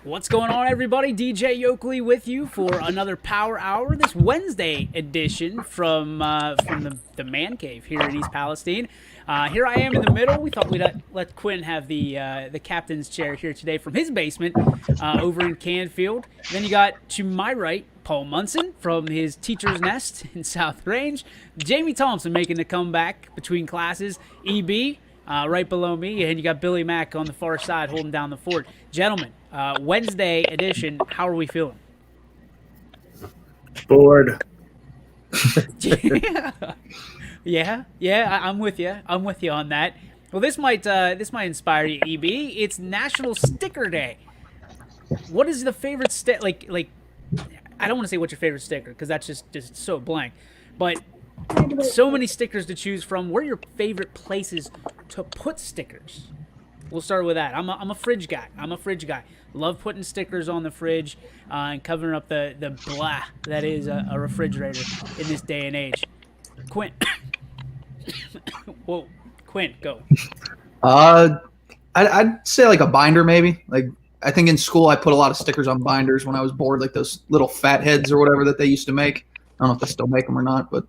What's going on, everybody? DJ Yoakley with you for another Power Hour, this Wednesday edition from the Man Cave here in East Palestine. Here I am in the middle. We thought we'd let Quinn have the captain's chair here today from his basement over in Canfield. Then you got to my right, Paul Munson from his teacher's nest in South Range. Jamie Thompson making the comeback between classes. EB right below me, and you got Billy Mack on the far side holding down the fort. Gentlemen, Wednesday edition, how are we feeling? Bored. Yeah, I'm with you. I'm with you on that. Well, this might inspire you, EB. It's National Sticker Day. What is the favorite like? I don't want to say what's your favorite sticker because that's just so blank, but so many stickers to choose from. What are your favorite places to put stickers? We'll start with that. I'm a fridge guy. Love putting stickers on the fridge and covering up the blah that is a refrigerator in this day and age. Quint. Whoa, Quint, go. I'd say like a binder maybe. Like I think in school I put a lot of stickers on binders when I was bored, like those little fat heads or whatever that they used to make. I don't know if they still make them or not, but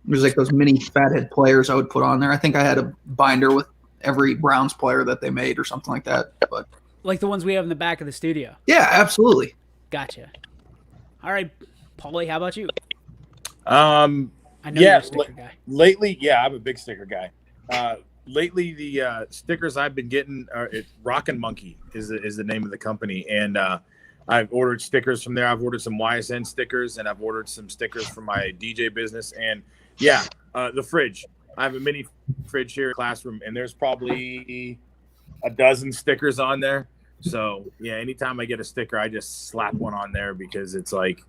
there's like those mini fathead players I would put on there. I think I had a binder with every Browns player that they made or something like that. But like the ones we have in the back of the studio. Yeah, absolutely. Gotcha. All right, Paulie, how about you? I know you're a sticker guy. Lately, I'm a big sticker guy. Lately, the stickers I've been getting are Rockin' Monkey is the name of the company, and I've ordered stickers from there. I've ordered some Ysn stickers, and I've ordered some stickers from my DJ business. And the fridge. I have a mini fridge here in the classroom, and there's probably a dozen stickers on there. So anytime I get a sticker, I just slap one on there because it's like,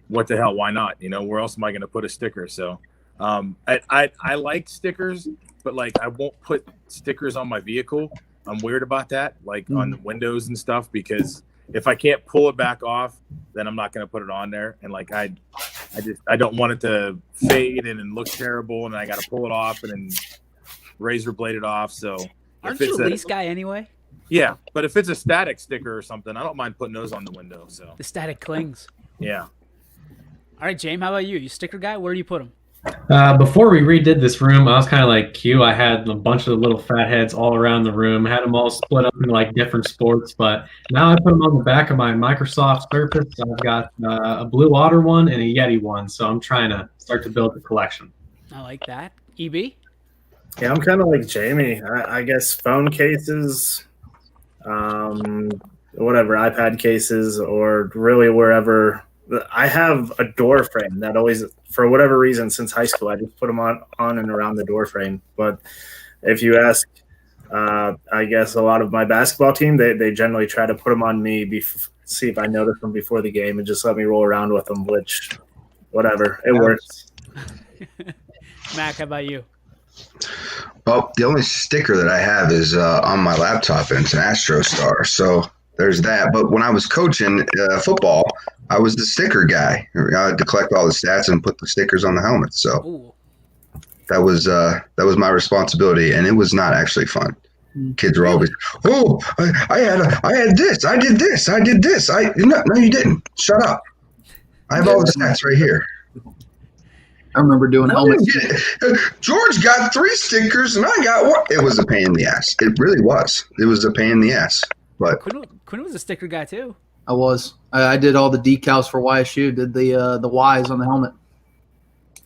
what the hell? Why not? Where else am I going to put a sticker? So I like stickers, but like I won't put stickers on my vehicle. I'm weird about that, like on the windows and stuff, because if I can't pull it back off, then I'm not going to put it on there. And like I don't want it to fade and look terrible, and I got to pull it off and then razor blade it off. So aren't you a lease guy anyway? Yeah, but if it's a static sticker or something, I don't mind putting those on the window. So the static clings. Yeah. All right, James, how about you? You sticker guy? Where do you put them? Before we redid this room, I was kind of like Q. I had a bunch of little fat heads all around the room. I had them all split up into like different sports, but now I put them on the back of my Microsoft Surface. I've got a Blue Otter one and a Yeti one, so I'm trying to start to build a collection. I like that. EB? Yeah, I'm kind of like Jamie. I guess phone cases, whatever, iPad cases, or really wherever. I have a door frame that always, for whatever reason, since high school, I just put them on and around the door frame. But if you ask, I guess a lot of my basketball team, they generally try to put them on me, see if I notice them before the game, and just let me roll around with them, which, whatever, it works. Mac, how about you? Well, the only sticker that I have is on my laptop, and it's an Astro Star. So there's that. But when I was coaching football, I was the sticker guy. I had to collect all the stats and put the stickers on the helmet. So that was my responsibility, and it was not actually fun. Kids were always, I had this, I did this, I did this. No, you didn't. Shut up. I have all the stats right here. I remember doing helmets. George got 3 stickers, and I got 1. It was a pain in the ass. It really was. It was a pain in the ass. But Quinn was a sticker guy too. I was. I did all the decals for YSU. Did the Ys on the helmet.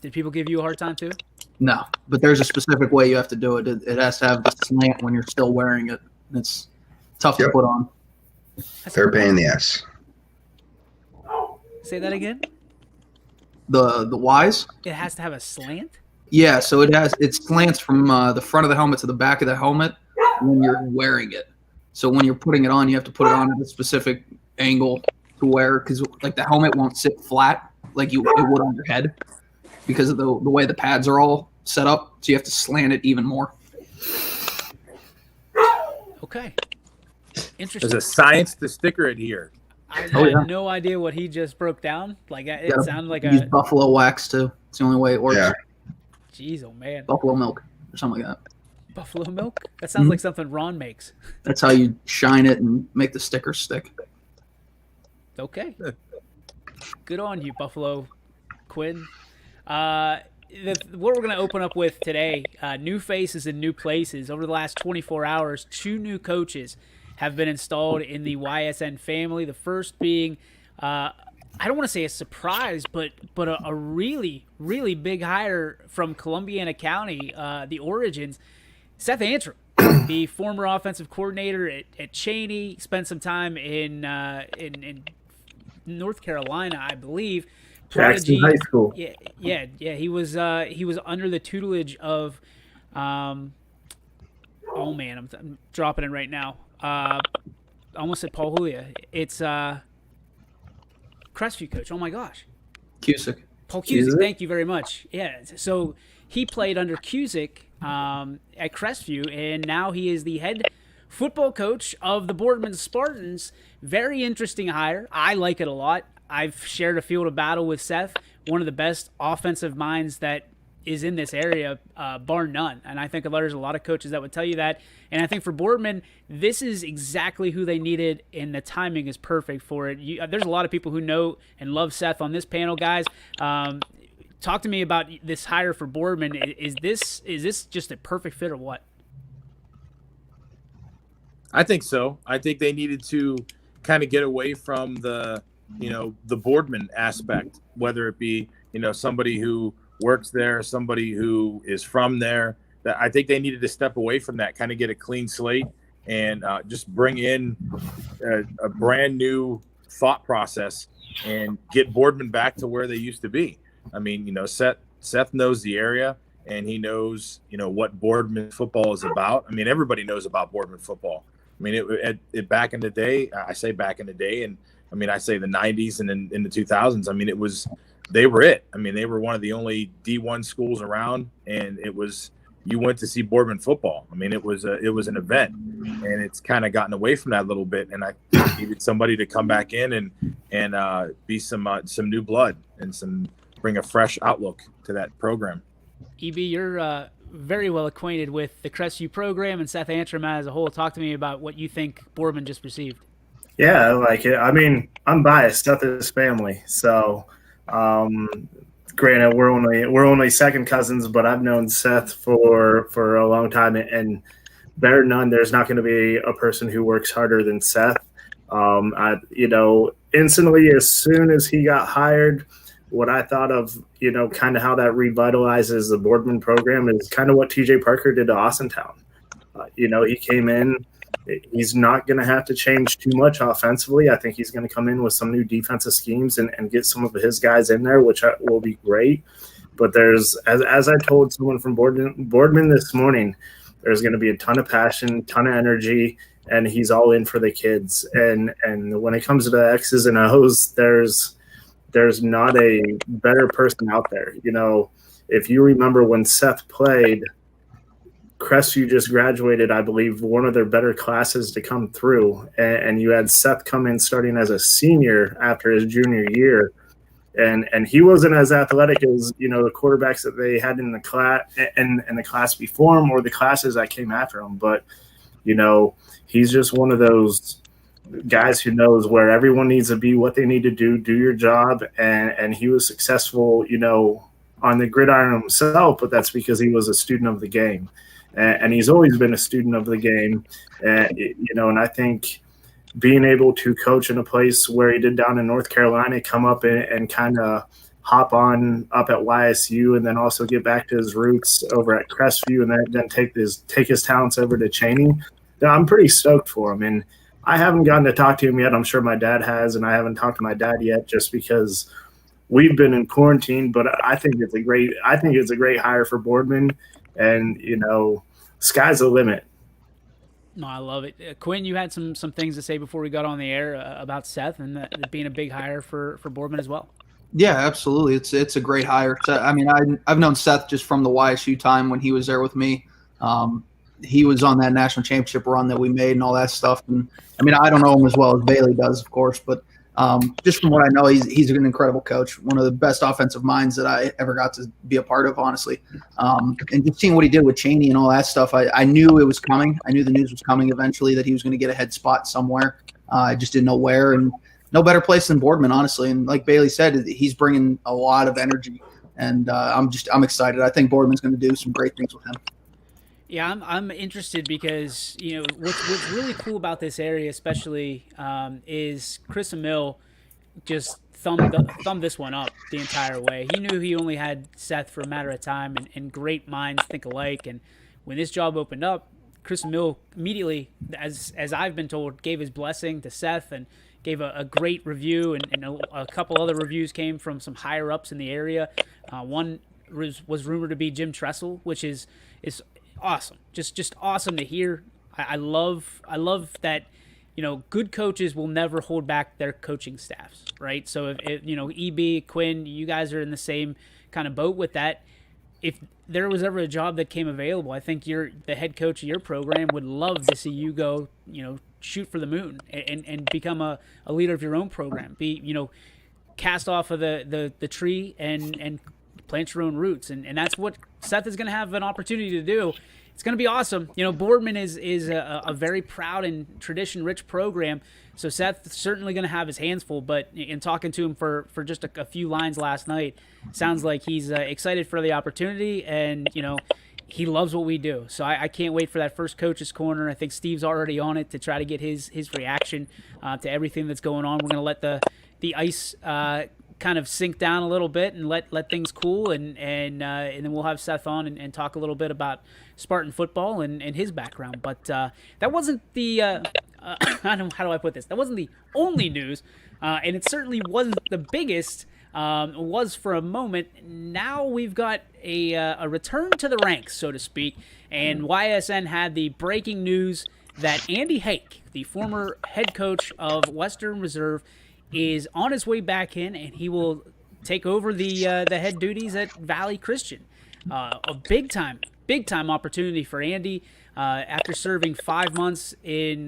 Did people give you a hard time too? No, but there's a specific way you have to do it. It has to have the slant when you're still wearing it. It's tough to put on. They're a pain in the ass. Say that again. The Ys. It has to have a slant. Yeah, so it slants from the front of the helmet to the back of the helmet when you're wearing it. So when you're putting it on, you have to put it on at a specific angle to wear, because like the helmet won't sit flat like it would on your head because of the way the pads are all set up. So you have to slant it even more. Okay. Interesting. There's a science to sticker it here. I had no idea what he just broke down. Like it sounded like use buffalo wax too. It's the only way it works. Yeah. Jeez, oh man. Buffalo milk or something like that. Buffalo milk? That sounds like something Ron makes. That's how you shine it and make the sticker stick. Okay. Good on you, Buffalo Quinn. What we're going to open up with today, new faces in new places. Over the last 24 hours, 2 new coaches have been installed in the YSN family. The first being, I don't want to say a surprise, but a really, really big hire from Columbiana County, the Origins, Seth Antrim. The former offensive coordinator at Cheney, spent some time in North Carolina, I believe. Jackson High School. Yeah. He was under the tutelage of, oh man, I'm dropping it right now. I almost said Paul Julia. It's Crestview coach. Oh my gosh, Cusick. Paul Cusick. Thank you very much. Yeah. So he played under Cusick at Crestview, and now he is the head football coach of the Boardman Spartans. Very interesting hire. I like it a lot. I've shared a field of battle with Seth, one of the best offensive minds that is in this area, bar none. And I think there's a lot of coaches that would tell you that. And I think for Boardman, this is exactly who they needed, and the timing is perfect for it. There's a lot of people who know and love Seth on this panel, guys. Talk to me about this hire for Boardman. Is this just a perfect fit or what? I think so. I think they needed to kind of get away from the Boardman aspect, whether it be, somebody who works there, somebody who is from there. That I think they needed to step away from that, kind of get a clean slate and just bring in a brand new thought process and get Boardman back to where they used to be. I mean, Seth knows the area, and he knows, what Boardman football is about. I mean, everybody knows about Boardman football. I mean, it back in the day, I say back in the day, and I mean, I say the 90s and in the 2000s. I mean, they were it. I mean, they were one of the only D1 schools around, and you went to see Boardman football. I mean, it was an event, and it's kind of gotten away from that a little bit. And I needed somebody to come back in and be some new blood and bring a fresh outlook to that program. EB, you're very well acquainted with the Crestview program and Seth Antrim as a whole. Talk to me about what you think Boardman just received. Yeah, I like it. I mean, I'm biased. Seth is family, so granted, we're only second cousins, but I've known Seth for a long time, and better than none, there's not going to be a person who works harder than Seth. Instantly, as soon as he got hired, what I thought of, kind of how that revitalizes the Boardman program is kind of what TJ Parker did to Austintown. He came in. He's not going to have to change too much offensively. I think he's going to come in with some new defensive schemes and get some of his guys in there, which will be great. But there's, as I told someone from Boardman this morning, there's going to be a ton of passion, ton of energy, and he's all in for the kids. And when it comes to the X's and O's, there's not a better person out there. If you remember when Seth played, Crestview just graduated, I believe, one of their better classes to come through. And you had Seth come in starting as a senior after his junior year. And he wasn't as athletic as, the quarterbacks that they had in the class and the class before him or the classes that came after him. But, he's just one of those guys who knows where everyone needs to be, what they need to do your job. And he was successful, on the gridiron himself, but that's because he was a student of the game. And he's always been a student of the game. And I think being able to coach in a place where he did down in North Carolina, come up and kind of hop on up at YSU and then also get back to his roots over at Crestview and then take his talents over to Cheney, I'm pretty stoked for him. And I haven't gotten to talk to him yet. I'm sure my dad has, and I haven't talked to my dad yet just because we've been in quarantine. But I think it's a great hire for Boardman. And, sky's the limit. No, I love it. Quinn, you had some things to say before we got on the air about Seth and that being a big hire for Boardman as well. Yeah, absolutely. It's a great hire. I mean, I've known Seth just from the YSU time when he was there with me. He was on that national championship run that we made and all that stuff. And I mean, I don't know him as well as Bailey does, of course, but just from what I know, he's an incredible coach, one of the best offensive minds that I ever got to be a part of, honestly. And just seeing what he did with Cheney and all that stuff, I knew it was coming. I knew the news was coming eventually that he was going to get a head spot somewhere. I just didn't know where. And no better place than Boardman, honestly. And like Bailey said, he's bringing a lot of energy, and I'm excited. I think Boardman's going to do some great things with him. Yeah, I'm interested because what's really cool about this area, especially, is Chris Emil just thumbed this one up the entire way. He knew he only had Seth for a matter of time, and great minds think alike. And when this job opened up, Chris Emil immediately, as I've been told, gave his blessing to Seth and gave a great review, and a couple other reviews came from some higher ups in the area. One was rumored to be Jim Tressel, which is awesome. Just awesome to hear. I love that. Good coaches will never hold back their coaching staffs, right? So if EB, Quinn, you guys are in the same kind of boat with that. If there was ever a job that came available, I think the head coach of your program would love to see you go, shoot for the moon and become a leader of your own program. Cast off of the tree and plant your own roots. And that's what Seth is going to have an opportunity to do. It's going to be awesome. Boardman is a very proud and tradition-rich program, so Seth's certainly going to have his hands full. But in talking to him for just a few lines last night, sounds like he's excited for the opportunity, and he loves what we do. So I can't wait for that first coach's corner. I think Steve's already on it to try to get his reaction to everything that's going on. We're going to let the ice kind of sink down a little bit and let things cool, and then we'll have Seth on and talk a little bit about Spartan football and his background. But that wasn't the how do I put this? That wasn't the only news, and it certainly wasn't the biggest. It was for a moment. Now we've got a return to the ranks, so to speak, and YSN had the breaking news that Andy Hake, the former head coach of Western Reserve, is on his way back in, and he will take over the head duties at Valley Christian. A big time opportunity for Andy after serving 5 months in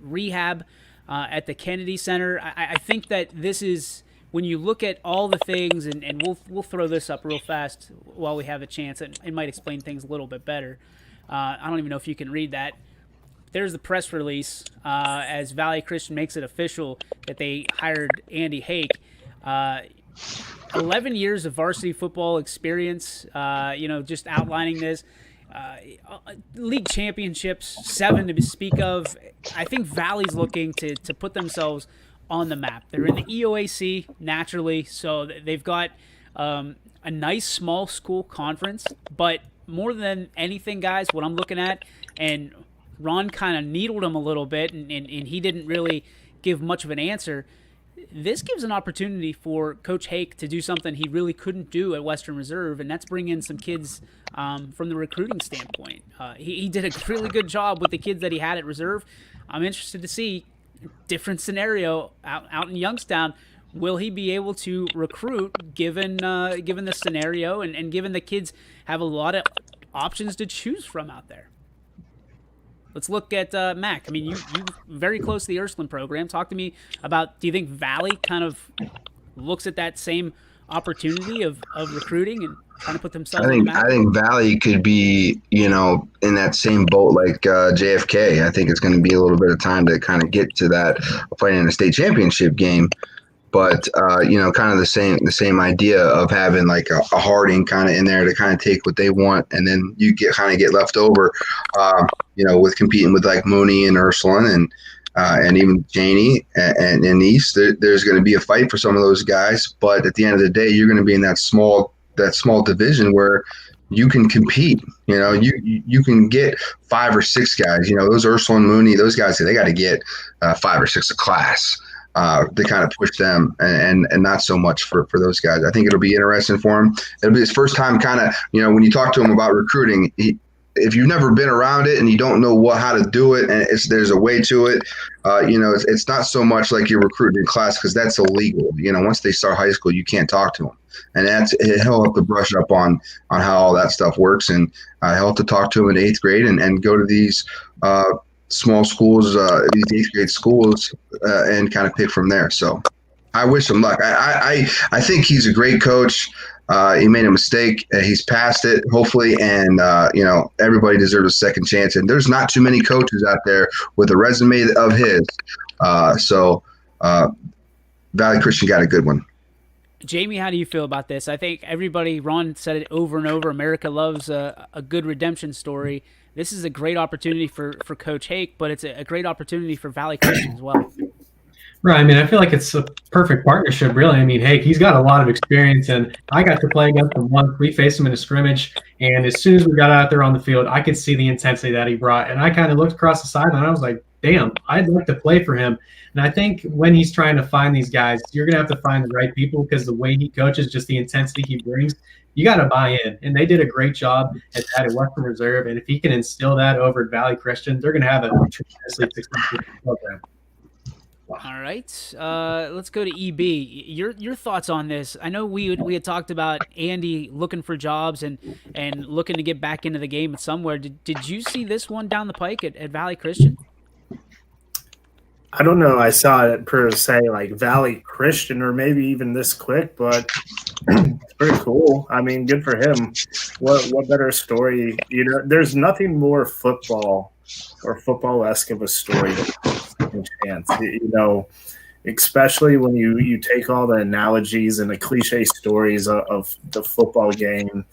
rehab at the Kennedy Center. I think that this is, when you look at all the things, and we'll throw this up real fast while we have a chance. It might explain things a little bit better. I don't even know if you can read that. There's the press release as Valley Christian makes it official that they hired Andy Hake. 11 years of varsity football experience, just outlining this. League championships, 7 to speak of. I think Valley's looking to put themselves on the map. They're in the EOAC naturally, so they've got a nice small school conference. But more than anything, guys, what I'm looking at, and Ron kind of needled him a little bit, and he didn't really give much of an answer. This gives an opportunity for Coach Hake to do something he really couldn't do at Western Reserve, and that's bring in some kids from the recruiting standpoint. He did a really good job with the kids that he had at Reserve. I'm interested to see different scenario out in Youngstown. Will he be able to recruit given the scenario and given the kids have a lot of options to choose from out there? Let's look at Mac. I mean, you very close to the Ursuline program. Talk to me about, do you think Valley kind of looks at that same opportunity of recruiting and trying to put themselves on the map? I think Valley could be, in that same boat like JFK. I think it's going to be a little bit of time to kind of get to that, playing in a state championship game. But, kind of the same idea of having like a Harding kind of in there to kind of take what they want. And then you get left over, with competing with like Mooney and Ursuline and even Janie and East. There's going to be a fight for some of those guys. But at the end of the day, you're going to be in that small division where you can compete. You can get 5 or 6 guys. Those Ursuline, Mooney, those guys, they got to get 5 or 6 a class. To kind of push them and not so much for those guys. I think it'll be interesting for him. It'll be his first time kind of, when you talk to him about recruiting, if you've never been around it and you don't know how to do it, and there's a way to it, it's not so much like you're recruiting in class, because that's illegal. Once they start high school, you can't talk to them. And he'll have to brush up on how all that stuff works. And he'll have to talk to him in 8th grade and go to these small schools, these 8th grade schools, and kind of pick from there. So I wish him luck. I think he's a great coach. He made a mistake. He's passed it, hopefully, and everybody deserves a second chance. And there's not too many coaches out there with a resume of his. So Valley Christian got a good one. Jamie, how do you feel about this? I think Ron said it over and over. America loves a good redemption story. This is a great opportunity for Coach Hake, but it's a great opportunity for Valley Christian as well. Right. I mean, I feel like it's a perfect partnership, really. I mean, hey, he's got a lot of experience, and I got to play against him once. We faced him in a scrimmage, and as soon as we got out there on the field, I could see the intensity that he brought. And I kind of looked across the sideline, and I was like, damn, I'd like to play for him. And I think when he's trying to find these guys, you're going to have to find the right people, because the way he coaches, just the intensity he brings, you got to buy in. And they did a great job at that at Western Reserve. And if he can instill that over at Valley Christian, they're going to have a tremendously successful program. All right, let's go to EB. Your thoughts on this? I know we had talked about Andy looking for jobs and looking to get back into the game somewhere. Did you see this one down the pike at Valley Christian? I don't know. I saw it per se like Valley Christian or maybe even this quick, but it's pretty cool. I mean, good for him. What better story? You know, there's nothing more football or football-esque of a story than chance. You know, especially when you take all the analogies and the cliche stories of the football game,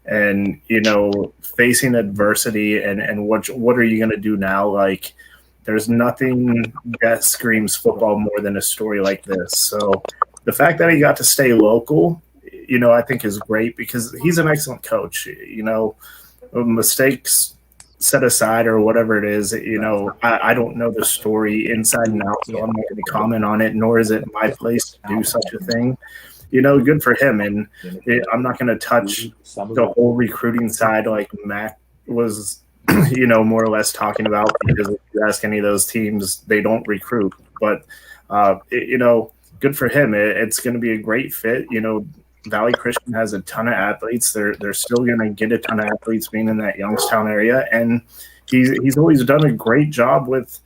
and you know, facing adversity and what are you going to do now? Like, there's nothing that screams football more than a story like this. So the fact that he got to stay local, you know, I think is great, because he's an excellent coach. You know, mistakes set aside or whatever it is, you know, I don't know the story inside and out, so I'm not going to comment on it, nor is it my place to do such a thing. You know, good for him. And I'm not going to touch the whole recruiting side like Mac was, you know, more or less talking about, because if you ask any of those teams, they don't recruit. But, you know, good for him. It's going to be a great fit. You know, Valley Christian has a ton of athletes. They're still going to get a ton of athletes being in that Youngstown area, and he's always done a great job with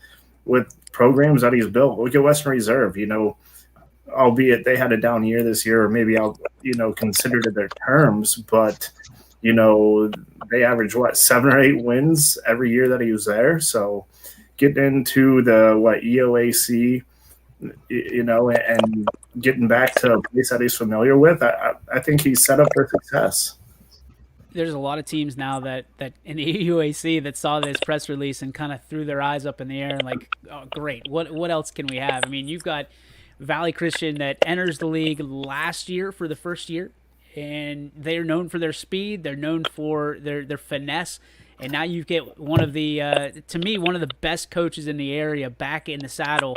programs that he's built. Look at Western Reserve. You know, albeit they had a down year this year, or maybe I'll consider to their terms, but you know, they averaged 7 or 8 wins every year that he was there. So getting into the EOAC, you know, and getting back to a place that he's familiar with, I think he's set up for success. There's a lot of teams now that in the EUAC that saw this press release and kind of threw their eyes up in the air and like, oh, great, what else can we have? I mean, you've got Valley Christian that enters the league last year for the first year, and they're known for their speed, they're known for their finesse, and now you get one of the to me, one of the best coaches in the area back in the saddle,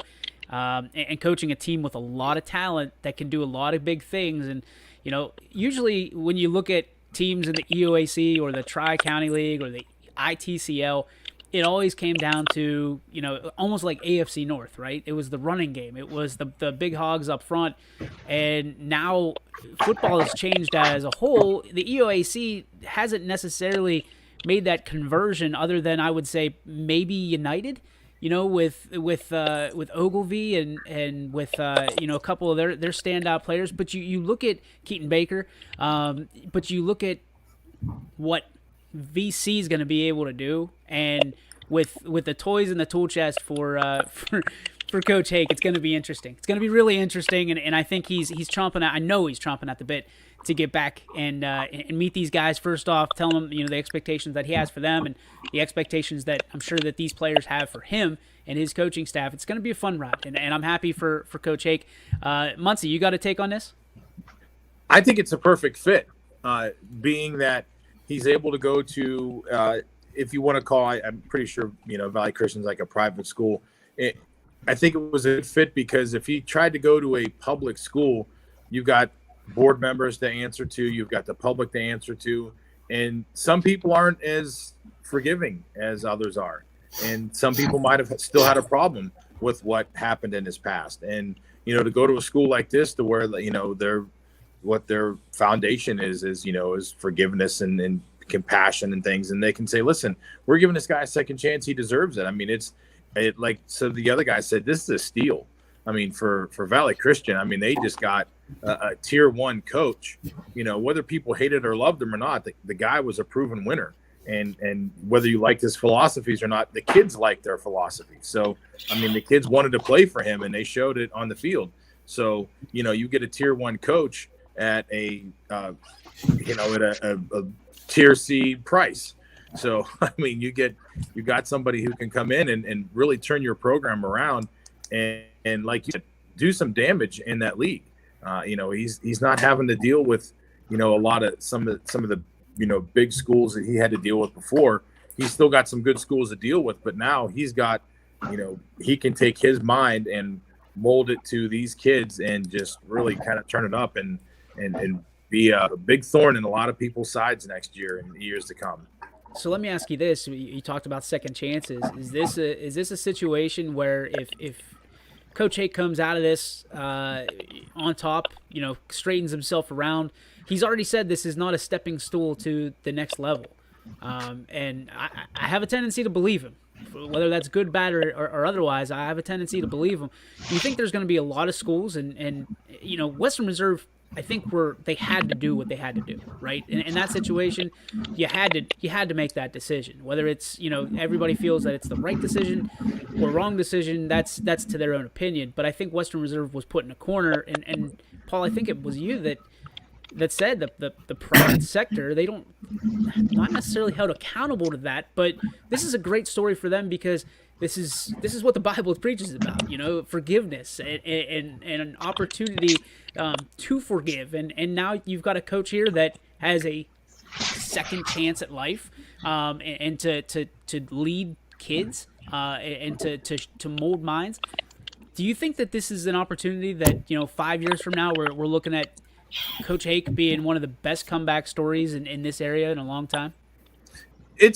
and coaching a team with a lot of talent that can do a lot of big things. And you know, usually when you look at teams in the EOAC or the Tri-County League or the ITCL, it always came down to, you know, almost like AFC North, right? It was the running game. It was the big hogs up front. And now football has changed as a whole. The EOAC hasn't necessarily made that conversion, other than I would say maybe United, you know, with Ogilvy and with you know, a couple of their standout players. But you look at Keaton Baker, but you look at what VC is going to be able to do, and with the toys in the tool chest for Coach Hake, it's going to be interesting. It's going to be really interesting, and I think he's chomping at. I know he's chomping at the bit to get back and meet these guys. First off, tell them, you know, the expectations that he has for them and the expectations that I'm sure that these players have for him and his coaching staff. It's going to be a fun ride, and I'm happy for Coach Hake. Muncie, you got a take on this? I think it's a perfect fit, being that he's able to go to, if you want to call, I'm pretty sure, you know, Valley Christian's like a private school. I think it was a fit because if he tried to go to a public school, you've got board members to answer to, you've got the public to answer to, and some people aren't as forgiving as others are. And some people might have still had a problem with what happened in his past. And, you know, to go to a school like this to where, you know, what their foundation is, you know, is forgiveness and compassion and things. And they can say, listen, we're giving this guy a second chance. He deserves it. I mean, so the other guy said, this is a steal. I mean, for Valley Christian, I mean, they just got a tier 1 coach, you know, whether people hated or loved him or not, the guy was a proven winner. and whether you liked his philosophies or not, the kids liked their philosophy. So, I mean, the kids wanted to play for him, and they showed it on the field. So, you get a tier 1 coach at a tier C price. So, I mean, you got somebody who can come in and really turn your program around and like you said, do some damage in that league. He's not having to deal with, a lot of some of the big schools that he had to deal with before. He's still got some good schools to deal with, but now he's got, he can take his mind and mold it to these kids and just really kind of turn it up and be a big thorn in a lot of people's sides next year and years to come. So let me ask you this: you talked about second chances. Is this a situation where if Coach Hake comes out of this on top, straightens himself around? He's already said this is not a stepping stool to the next level, and I have a tendency to believe him. Whether that's good, bad, or otherwise, I have a tendency to believe him. Do you think there's going to be a lot of schools, and Western Reserve? I think they had to do what they had to do, right? In that situation, you had to make that decision. Whether it's everybody feels that it's the right decision or wrong decision, that's to their own opinion. But I think Western Reserve was put in a corner, and Paul, I think it was you that said that the private sector, they don't, not necessarily held accountable to that, but this is a great story for them because this is what the Bible preaches about, forgiveness and an opportunity to forgive. And now you've got a coach here that has a second chance at life, and to lead kids, and to mold minds. Do you think that this is an opportunity that 5 years from now we're looking at Coach Hake being one of the best comeback stories in this area in a long time? I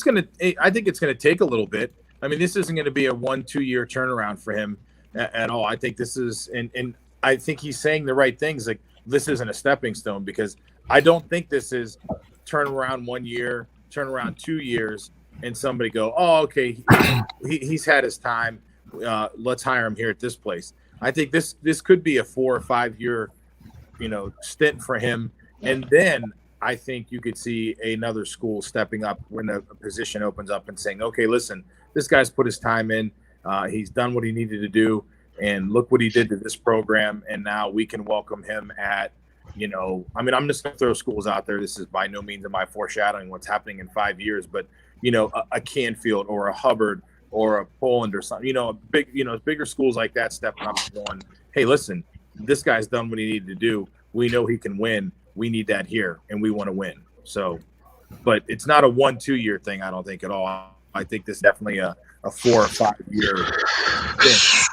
think it's gonna take a little bit. I mean, this isn't going to be a 1-2 year turnaround for him at all. I think this is, and I think he's saying the right things. Like, this isn't a stepping stone, because I don't think this is turn around 1 year, turn around 2 years, and somebody go, oh, okay, he's had his time. Let's hire him here at this place. I think this could be a 4 or 5 year, stint for him. And then I think you could see another school stepping up when a position opens up and saying, okay, listen, this guy's put his time in. He's done what he needed to do. And look what he did to this program. And now we can welcome him at, I'm just going to throw schools out there. This is by no means am I foreshadowing what's happening in 5 years, but, a Canfield or a Hubbard or a Poland or something, bigger schools like that stepping up and going, hey, listen, this guy's done what he needed to do. We know he can win. We need that here, and we want to win. So, but it's not a 1-2 year thing, I don't think at all. I think this is definitely a 4 or 5 year thing.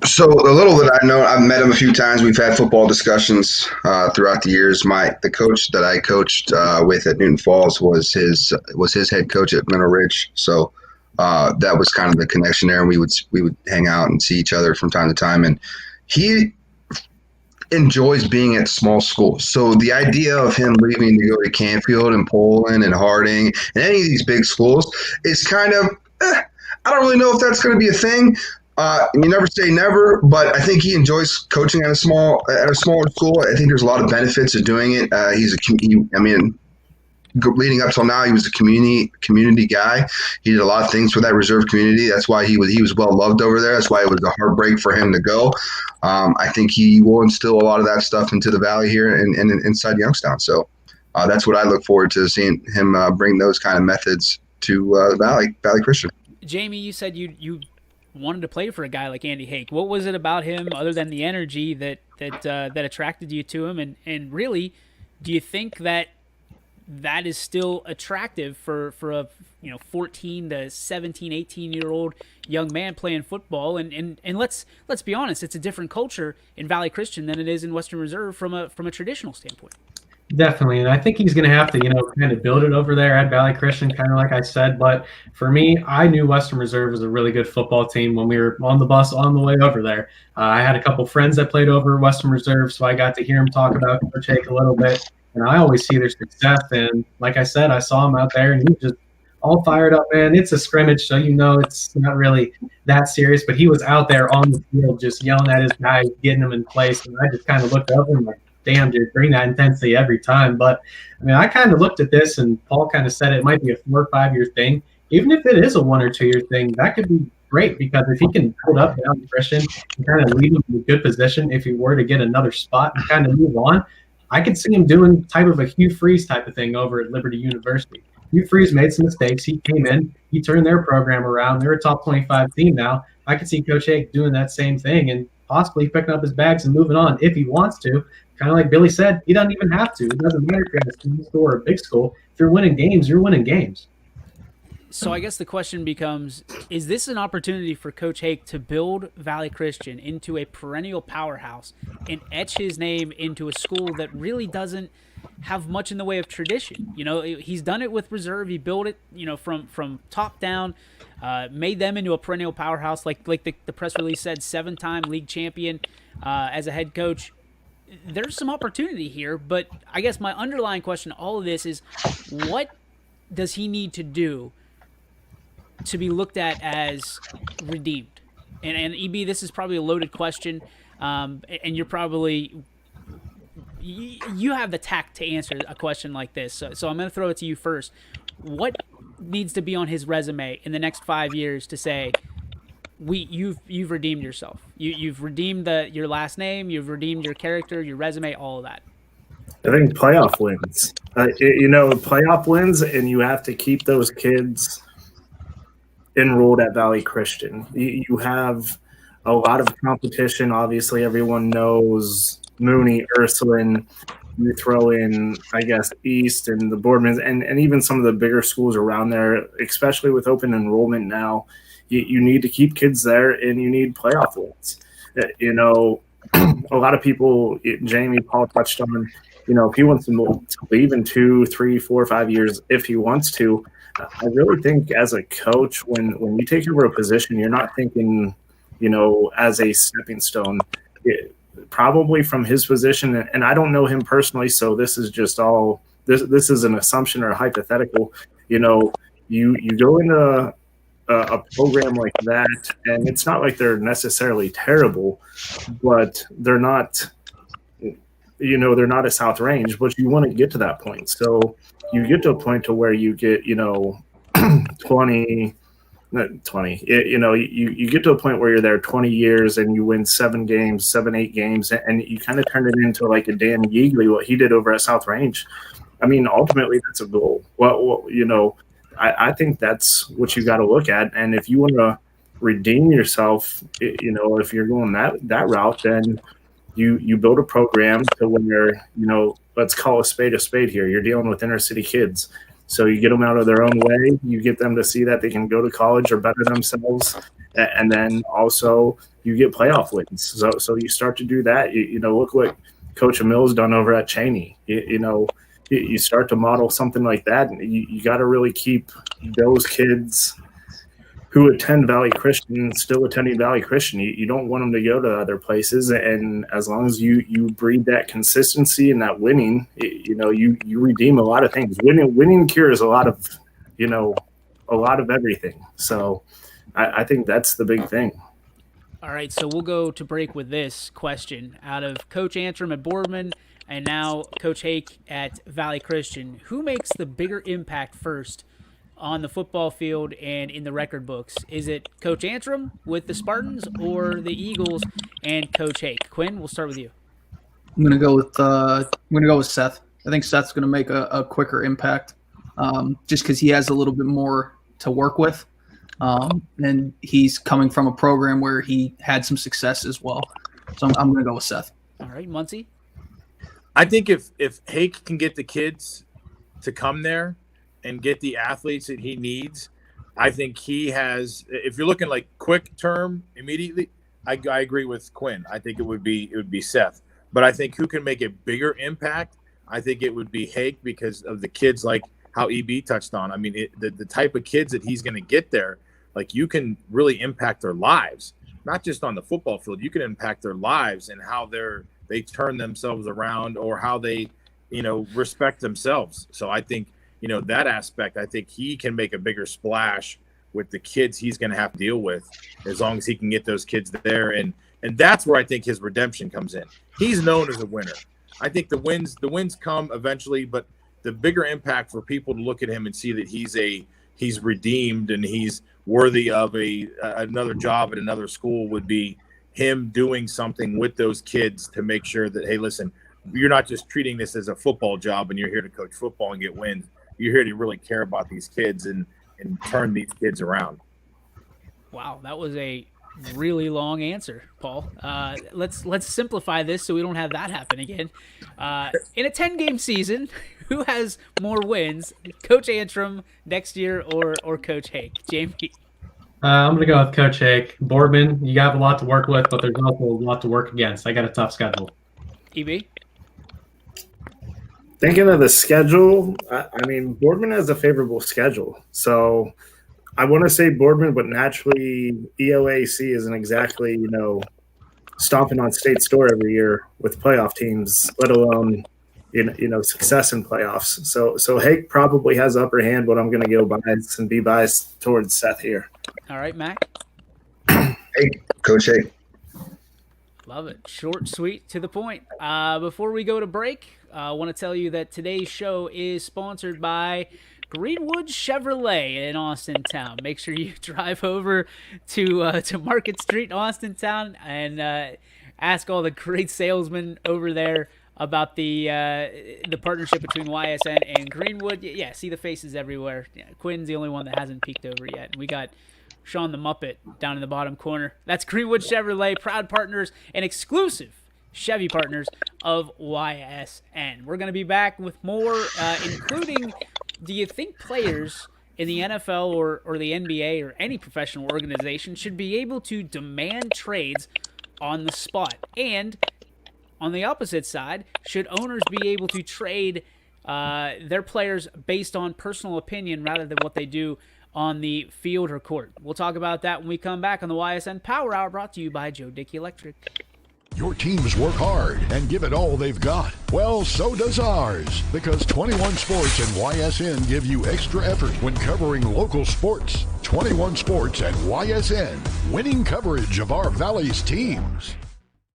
So a little that I know, I've met him a few times. We've had football discussions throughout the years. The coach that I coached with at Newton Falls was his head coach at Middle Ridge. So that was kind of the connection there, and we would hang out and see each other from time to time. And he enjoys being at small schools. So the idea of him leaving to go to Canfield and Poland and Harding and any of these big schools is kind of, I don't really know if that's going to be a thing. You never say never, but I think he enjoys coaching at a smaller school. I think there's a lot of benefits of doing it. Leading up till now, he was a community guy. He did a lot of things for that reserve community. That's why he was well loved over there. That's why it was a heartbreak for him to go. I think he will instill a lot of that stuff into the Valley here and inside Youngstown. So that's what I look forward to, seeing him bring those kind of methods to Valley Christian. Jamie, you said you wanted to play for a guy like Andy Hake. What was it about him, other than the energy, that attracted you to him? And really, do you think that is still attractive for a 14 to 17, 18-year-old young man playing football? And let's be honest, it's a different culture in Valley Christian than it is in Western Reserve from a traditional standpoint. Definitely, and I think he's going to have to, kind of build it over there at Valley Christian, kind of like I said. But for me, I knew Western Reserve was a really good football team when we were on the bus on the way over there. I had a couple friends that played over Western Reserve, so I got to hear him talk about Coach Hake a little bit. And I always see their success. And like I said, I saw him out there, and he was just all fired up, man. It's a scrimmage, so it's not really that serious. But he was out there on the field just yelling at his guys, getting them in place. And I just kind of looked over and like, damn, dude, bring that intensity every time. But I mean, I kind of looked at this, and Paul kind of said it might be a 4 or 5 year thing. Even if it is a 1 or 2 year thing, that could be great, because if he can hold up down Christian and kind of leave him in a good position, if he were to get another spot and kind of move on, I could see him doing type of a Hugh Freeze type of thing over at Liberty University. Hugh Freeze made some mistakes. He came in, he turned their program around. They're a top 25 team now. I could see Coach Hake doing that same thing and possibly picking up his bags and moving on if he wants to. Kind of like Billy said, he doesn't even have to. It doesn't matter if you're at a small school or a big school. If you're winning games, you're winning games. So I guess the question becomes, is this an opportunity for Coach Hake to build Valley Christian into a perennial powerhouse and etch his name into a school that really doesn't have much in the way of tradition? You know, he's done it with reserve. He built it, you know, from top down, made them into a perennial powerhouse. Like the press release said, 7-time league champion as a head coach. There's some opportunity here, but I guess my underlying question to all of this is, what does he need to do to be looked at as redeemed? And EB, this is probably a loaded question, and you're probably you have the tact to answer a question like this. So I'm going to throw it to you first. What needs to be on his resume in the next 5 years to say, you've redeemed yourself? You've redeemed your last name. You've redeemed your character, your resume, all of that. I think playoff wins. Playoff wins, and you have to keep those kids enrolled at Valley Christian. You have a lot of competition. Obviously, everyone knows Mooney, Ursuline. You throw in, I guess, East and the Boardmans, and even some of the bigger schools around there, especially with open enrollment now. You need to keep kids there, and you need playoff wins. A lot of people, Jamie, Paul touched on, if he wants to leave in 2, 3, 4, 5 years, if he wants to, I really think as a coach, when you take over a position, you're not thinking, as a stepping stone. Probably from his position, and I don't know him personally, so this is just all this is an assumption or a hypothetical. You go into a program like that, and it's not like they're necessarily terrible, but they're not. They're not a South Range, but you want to get to that point. So you get to a point to where you get 20. You get to a point where you're there 20 years and you win 7 games, 7, 8 games, and you kind of turn it into like a Dan Yeagley, what he did over at South Range. I mean, ultimately that's a goal. I think that's what you got to look at. And if you want to redeem yourself, if you're going that route, then you build a program to where, let's call a spade here. You're dealing with inner city kids. So you get them out of their own way. You get them to see that they can go to college or better themselves. And then also you get playoff wins. So you start to do that. Look what Coach Emil's done over at Cheney. You start to model something like that. And you got to really keep those kids who attend Valley Christian still attending Valley Christian. You don't want them to go to other places. And as long as you breed that consistency and that winning, you redeem a lot of things. Winning cures a lot of everything. So I think that's the big thing. All right, so we'll go to break with this question. Out of Coach Antrim at Boardman and now Coach Hake at Valley Christian, who makes the bigger impact first on the football field and in the record books? Is it Coach Antrim with the Spartans or the Eagles and Coach Hake? Quinn, we'll start with you. I'm gonna go with Seth. I think Seth's gonna make a quicker impact, just because he has a little bit more to work with, and he's coming from a program where he had some success as well. So I'm gonna go with Seth. All right, Muncie. I think if Hake can get the kids to come there and get the athletes that he needs, I think he has. If you're looking like quick term, immediately, I agree with Quinn. I think it would be Seth. But I think who can make a bigger impact? I think it would be Hake because of the kids, like how EB touched on. I mean, the type of kids that he's going to get there, like you can really impact their lives, not just on the football field. You can impact their lives and how they turn themselves around or how they, respect themselves. So I think, that aspect, I think he can make a bigger splash with the kids he's going to have to deal with as long as he can get those kids there. And that's where I think his redemption comes in. He's known as a winner. I think the wins come eventually, but the bigger impact for people to look at him and see that he's redeemed and he's worthy of another job at another school would be him doing something with those kids to make sure that, hey, listen, you're not just treating this as a football job and you're here to coach football and get wins. You're here to really care about these kids and turn these kids around. Wow, that was a really long answer, Paul. Let's simplify this so we don't have that happen again. In a 10-game season, who has more wins, Coach Antrim next year or Coach Hake? Jamie? I'm going to go with Coach Hake. Boardman, you have a lot to work with, but there's also a lot to work against. I got a tough schedule. EB? Thinking of the schedule, I mean, Boardman has a favorable schedule. So I want to say Boardman, but naturally EOAC isn't exactly, stomping on State's door every year with playoff teams, let alone, success in playoffs. So Hake probably has the upper hand, but I'm going to go biased and be biased towards Seth here. All right, Mac? Hey, Coach Hake. Love it. Short, sweet, to the point. Before we go to break, I want to tell you that today's show is sponsored by Greenwood Chevrolet in Austintown. Make sure you drive over to Market Street in Austintown and ask all the great salesmen over there about the partnership between YSN and Greenwood. Yeah, see the faces everywhere. Yeah, Quinn's the only one that hasn't peeked over yet. We got Sean the Muppet down in the bottom corner. That's Greenwood Chevrolet, proud partners and exclusive Chevy partners of YSN. We're going to be back with more, including, do you think players in the NFL or the NBA or any professional organization should be able to demand trades on the spot? And on the opposite side, should owners be able to trade their players based on personal opinion rather than what they do on the field or court? We'll talk about that when we come back on the YSN Power Hour, brought to you by Joe Dickey Electric. Your teams work hard and give it all they've got. Well, so does ours, because 21 Sports and YSN give you extra effort when covering local sports. 21 Sports and YSN, winning coverage of our Valley's teams.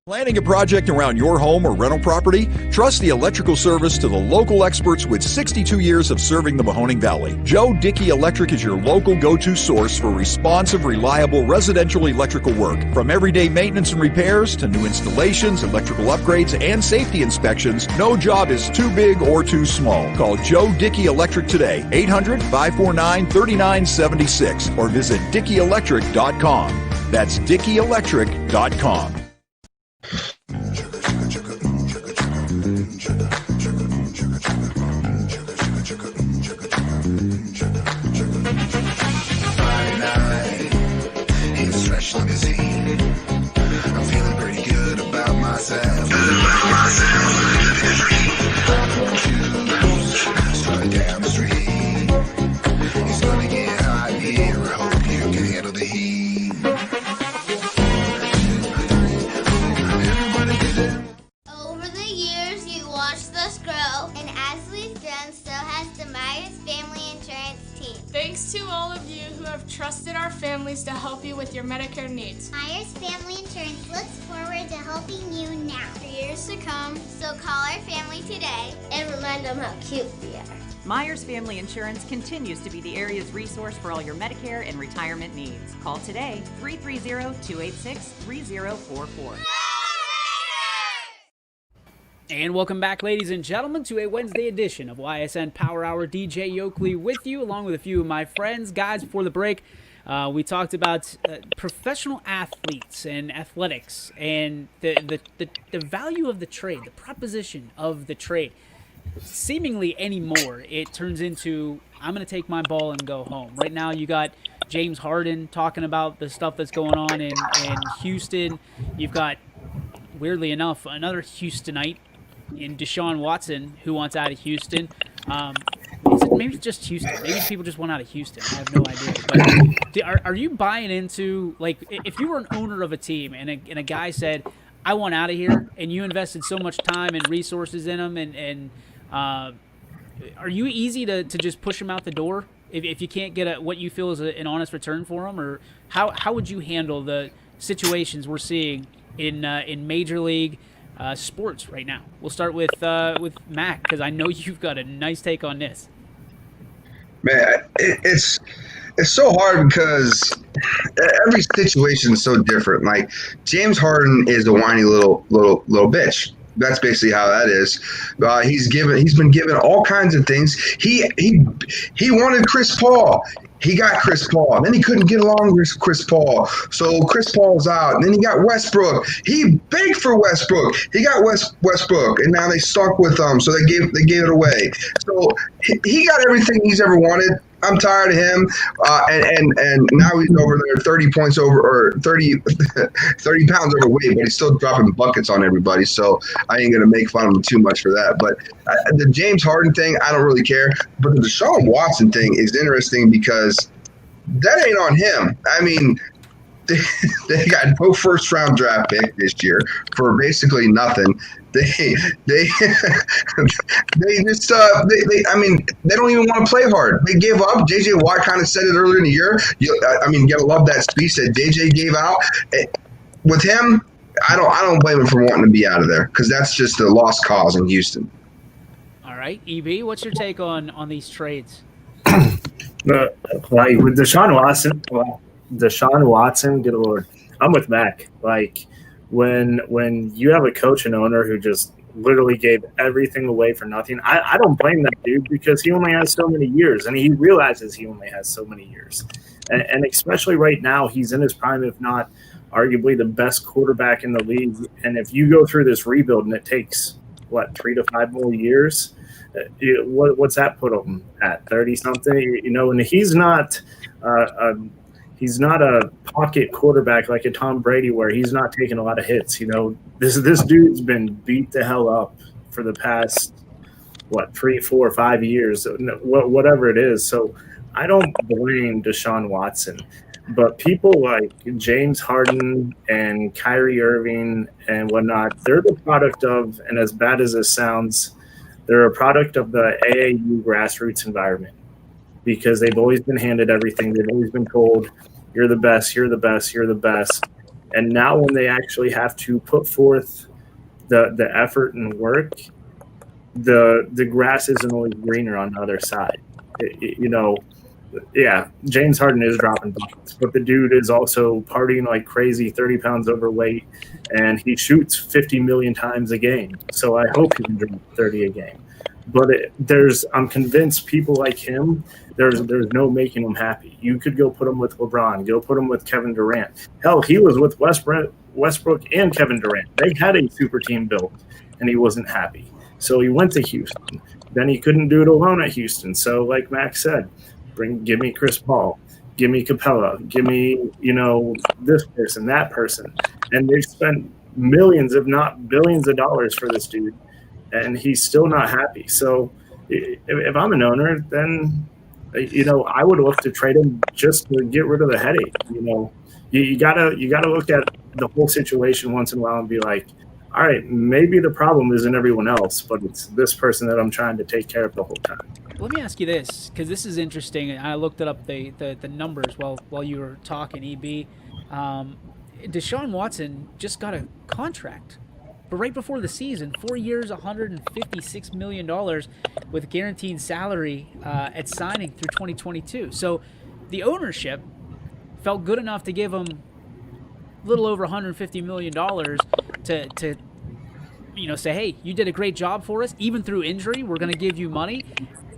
Planning a project around your home or rental property? Trust the electrical service to the local experts with 62 years of serving the Mahoning Valley. Joe Dickey Electric is your local go-to source for responsive, reliable residential electrical work. From everyday maintenance and repairs to new installations, electrical upgrades, and safety inspections, no job is too big or too small. Call Joe Dickey Electric today, 800-549-3976, or visit DickeyElectric.com. That's DickeyElectric.com. Friday night, it's fresh limousine. I'm feeling pretty good about myself. Straight down the street. It's gonna get hot here. I hope you can handle the heat. Over the years, you watched us grow, and as we've grown, so has the Myers Family Insurance team. Thanks to all of you who have trusted our families to help you with your Medicare needs. Myers Family Insurance looks forward to helping you now for years to come. So call our family today and remind them how cute we are. Myers Family Insurance continues to be the area's resource for all your Medicare and retirement needs. Call today, 330-286-3044. And welcome back, ladies and gentlemen, to a Wednesday edition of YSN Power Hour. DJ Yoakley with you, along with a few of my friends. Guys, before the break, we talked about professional athletes and athletics and the value of the trade, the proposition of the trade. Seemingly anymore, it turns into, I'm going to take my ball and go home. Right now, you got James Harden talking about the stuff that's going on in Houston. You've got, weirdly enough, another Houstonite in Deshaun Watson who wants out of Houston. Maybe it's just Houston. Maybe people just want out of Houston. I have no idea. But are you buying into, like, if you were an owner of a team and a guy said, I want out of here, and you invested so much time and resources in him, and are you easy to just push him out the door if you can't get what you feel is an honest return for him? Or how would you handle the situations we're seeing in Major League sports right now. We'll start with Mac, because I know you've got a nice take on this. Man, it's so hard because every situation is so different. Like James Harden is a whiny little bitch. That's basically how that is. He's been given all kinds of things. He wanted Chris Paul. He got Chris Paul. Then he couldn't get along with Chris Paul. So Chris Paul's out. And then he got Westbrook. He begged for Westbrook. He got Westbrook. And now they stuck with him. So they gave it away. So he got everything he's ever wanted. I'm tired of him. And now he's over there 30 points over, or 30 pounds overweight, but he's still dropping buckets on everybody. So I ain't going to make fun of him too much for that. But the James Harden thing, I don't really care. But the Deshaun Watson thing is interesting because that ain't on him. I mean, they got no first-round draft pick this year for basically nothing. They just I mean, they don't even want to play hard. They gave up. JJ Watt kind of said it earlier in the year. You gotta love that speech that JJ gave out. With him, I don't blame him for wanting to be out of there, because that's just a lost cause in Houston. All right, EB, what's your take on these trades? Like with Deshaun Watson, good Lord, I'm with Mac. Like when you have a coach and owner who just literally gave everything away for nothing, I don't blame that dude, because he only has so many years, and he realizes he only has so many years. And especially right now, he's in his prime, if not arguably the best quarterback in the league. And if you go through this rebuild and it takes, 3 to 5 more years, what's that put him at? 30-something? And he's not a pocket quarterback like a Tom Brady, where he's not taking a lot of hits. This dude's been beat the hell up for the past 3, 4, 5 years, whatever it is. So I don't blame Deshaun Watson, but people like James Harden and Kyrie Irving and whatnot, they're the product of, and as bad as this sounds, they're a product of the AAU grassroots environment, because they've always been handed everything. They've always been told, you're the best, you're the best, you're the best. And now when they actually have to put forth the effort and work, the grass isn't always greener on the other side. Yeah, James Harden is dropping buckets, but the dude is also partying like crazy, 30 pounds overweight, and he shoots 50 million times a game. So I hope he can drop 30 a game. But I'm convinced people like him, there's no making him happy. You could go put him with LeBron, go put him with Kevin Durant. Hell, he was with Westbrook and Kevin Durant. They had a super team built, and he wasn't happy. So he went to Houston. Then he couldn't do it alone at Houston. So like Max said, give me Chris Paul, give me Capella, give me, this person, that person. And they've spent millions, if not billions of dollars for this dude, and he's still not happy. So if I'm an owner, then, I would look to trade him just to get rid of the headache. You gotta look at the whole situation once in a while and be like, all right, maybe the problem isn't everyone else, but it's this person that I'm trying to take care of the whole time. Let me ask you this, because this is interesting. I looked it up the numbers while you were talking, EB. Deshaun Watson just got a contract, but right before the season, 4 years, $156 million with guaranteed salary at signing through 2022. So the ownership felt good enough to give him a little over $150 million to say, hey, you did a great job for us. Even through injury, we're going to give you money.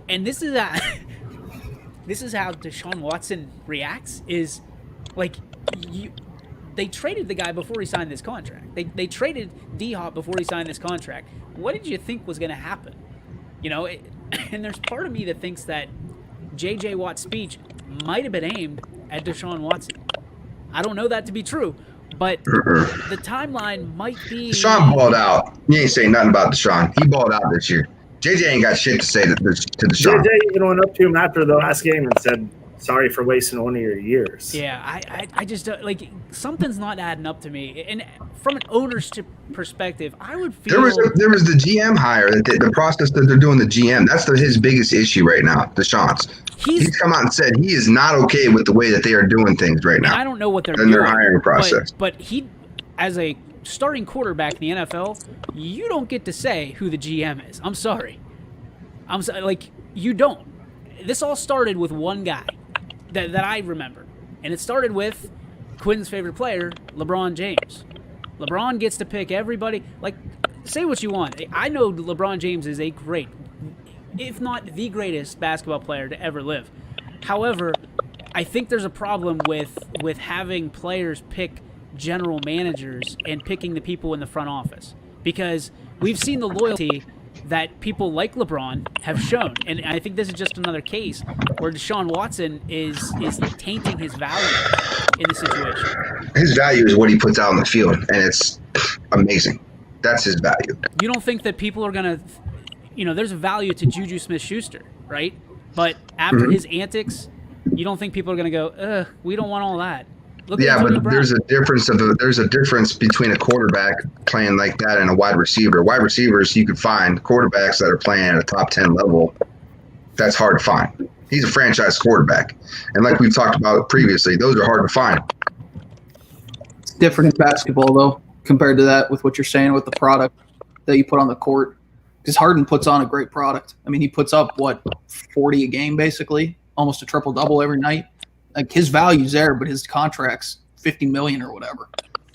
And this is how Deshaun Watson reacts, is like, they traded the guy before he signed this contract. They traded D-Hop before he signed this contract. What did you think was going to happen? And there's part of me that thinks that J.J. Watt's speech might have been aimed at Deshaun Watson. I don't know that to be true, but the timeline might be... Deshaun balled out. You ain't saying nothing about Deshaun. He balled out this year. JJ ain't got shit to say to Deshaun. JJ even went up to him after the last game and said, sorry for wasting one of your years. Yeah, I just don't, something's not adding up to me. And from an owner's perspective, I would feel... There was the GM hire, the process that they're doing the GM. That's his biggest issue right now, Deshaun's. He's come out and said he is not okay with the way that they are doing things right now. I don't know what they're doing in their hiring process. But he, as a starting quarterback in the NFL, you don't get to say who the GM is. I'm sorry. You don't. This all started with one guy that I remember. And it started with Quinn's favorite player, LeBron James. LeBron gets to pick everybody. Like, say what you want. I know LeBron James is a great, if not the greatest basketball player to ever live. However, I think there's a problem with having players pick general managers and picking the people in the front office, because we've seen the loyalty that people like LeBron have shown, and I think this is just another case where Deshaun Watson is tainting his value in the situation. His value is what he puts out on the field, and it's amazing. That's his value. You don't think that people are gonna, there's a value to Juju Smith-Schuster, right? But after his antics, you don't think people are gonna go, we don't want all that. Look at Antonio Brown. There's a difference between a quarterback playing like that and a wide receiver. Wide receivers, you could find quarterbacks that are playing at a top 10 level. That's hard to find. He's a franchise quarterback, and like we've talked about previously, those are hard to find. It's different in basketball, though, compared to that with what you're saying with the product that you put on the court. Because Harden puts on a great product. I mean, he puts up 40 a game basically, almost a triple double every night. Like, his value's there, but his contract's $50 million or whatever.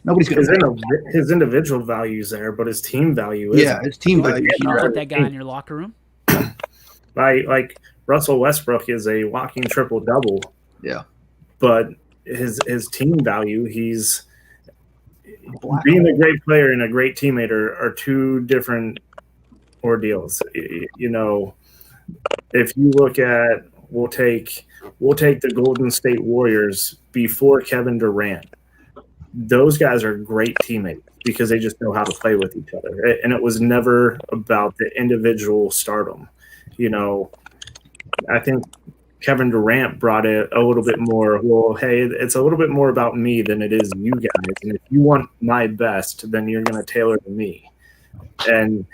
Nobody's going to. His individual value's there, but his team value is. Yeah, his team value. You don't put that guy in your locker room. Like Russell Westbrook is a walking triple double. Yeah, but his team value, he's being a great player and a great teammate are two different ordeals. If you look at, we'll take the Golden State Warriors before Kevin Durant. Those guys are great teammates because they just know how to play with each other. And it was never about the individual stardom. I think Kevin Durant brought it a little bit more, well, hey, it's a little bit more about me than it is you guys. And if you want my best, then you're going to tailor to me. And,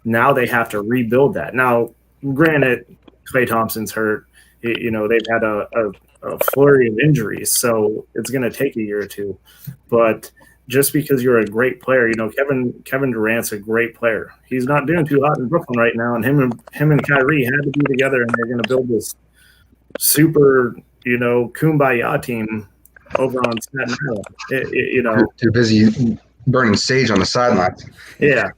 now they have to rebuild that. Now, granted, Klay Thompson's hurt. They've had a flurry of injuries, so it's going to take a year or two. But just because you're a great player, Kevin Durant's a great player. He's not doing too hot in Brooklyn right now, and him and Kyrie had to be together, and they're going to build this super, kumbaya team over on Staten Island. Too busy burning sage on the sidelines. Yeah,